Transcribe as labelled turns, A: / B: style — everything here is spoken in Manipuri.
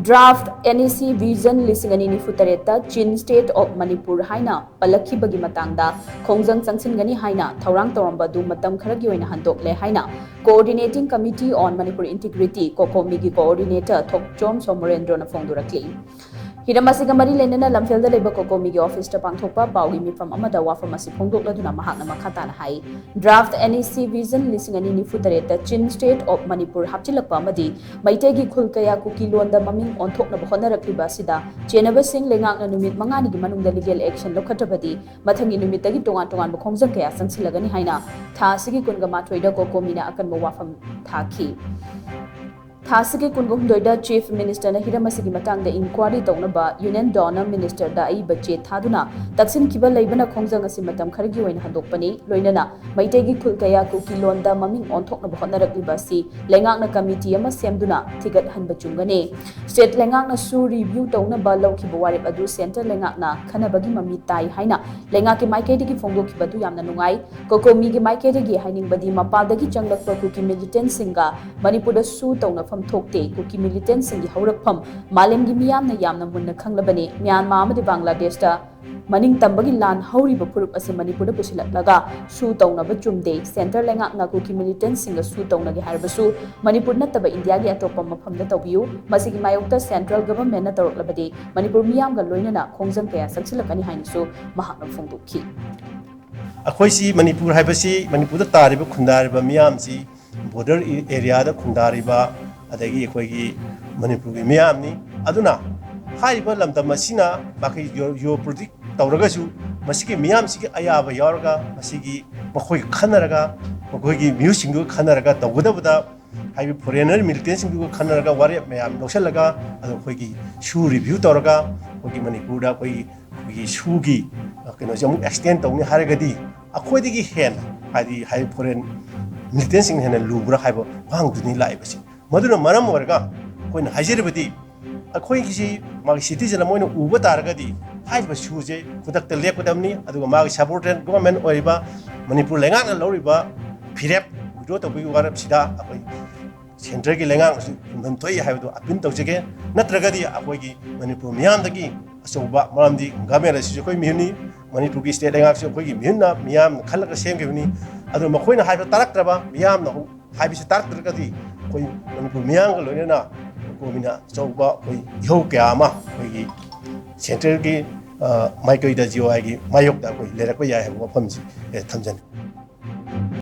A: Draft NEC Vision Lisingani Futareta Chin State of Manipur haina pallakhiba gi matangda Khongjang Changshingani haina thourang Touramba du Matam Kharagi Oina handokle haina Coordinating Committee on Manipur Integrity Cocomi gi Coordinator Thokchom Somorendro na phongdorakli Hiramasiga mari lenana lamfelda leba Cocomi gi office ta pangthokpa pawgi mifam amada wafam asi phongdokladuna mahakna makhatana hai Draft NEC Vision Lisingani Futareta Chin State of Manipur hapchilakpa amadi maitegi khulkaya kuki londa maming onthokna honarakliba sida chenaba sing lengakna numit mangani gi manungda legal action lokhatabadi mathangi numitagi tongan tongan bu khongjang kaya sangsilagani haina tha sigi kunga mathroida Cocomina akan wafam thaki Thasiki Kungundoida Chief Minister na Hiramasigi Matangda inquiry Tournaba Union Donor Minister da Bache Thaduna Taksin Kiba Labana Khongjang Matam Kharagi Oina handokpani Loinana Maitegi Kulkaya Kuki Londa Maming Onthokna Honarakliba si Lengakna Committee ama Semduna Tigat Hanbachungane State Lengakna Su review Tournaba Loki Bawarip Adu Center Lengakna Kanabagi Mami Tai Haina Lengaki Maikedi Phongdoki Badu Yamna Nungai Cocomi gi Maikedi Haining Badi Mapadagi Changlakpa Kuki militant singa Manipur Su Tona Thokte Kuki militants in the Horakpum, Malim Gimiam Yamna Muna Kanglabani, Myanmar, Bangladesh, Maning Tambagi Lan, Hori Bapurup as a Manipur Laga, Su Tona Bajum Day, Center Langak Kuki militants in the Su Tona Harbasu, Manipur Nataba India Atopam from the Tobu, Masigi Mayota Central Government at Labade, Manipur Miam Galoina, Khongjang Kaya, Saksilakani Hainisu, Mahatma Phongdoki.
B: Akoisi Manipur Habasi, Manipur Tariba Kundariba Miamsi, border area the Kundariba. Adagi Kogi Manipur Miami, Aduna, High Balam the Masina, Baki your predict Tauragasu, Masiki Miam Siki Ayaba Yarga, Masigi, Makoi Kanaraga, Makogi Musingu Kanaraga, the Wuda, High Foreigner Militancy Kanaraga, Warrior Mayam, Noshalaga, and Kogi, Shoe Review Toraga, Kogi Manipura, Kogi Shugi, extent only Haragadi, a Kodigi hen, High Foreign Militancy and Lubra Habo, Wang to Nilai. Maduna Maram Warga, when Hajirabadi, a Koiki, my citizen among Uba Targadi, Hide was Shuje, conduct the Lekudamni, Adumag Sabotan, Government Oiba, Manipur Lengan, Loriba, Pirep, wrote a big war of Sida, Centraki Lengan, Montoya have to Apinto again, not Ragadi, Apogi, Manipur Miandagi, Soba, Mamdi, Gamera Sukoi Muni, Manipur State Action, Muna, Miam, Kalaka Same Givni, Adumaquina have a Tarakraba, Miam, no, Habis Tarkadi. Manipur Miang Lorena, Comina, Soba, Yokama, Central Michael Dazio, Mayok, Lerakoya, Wapamsi, Tamjan.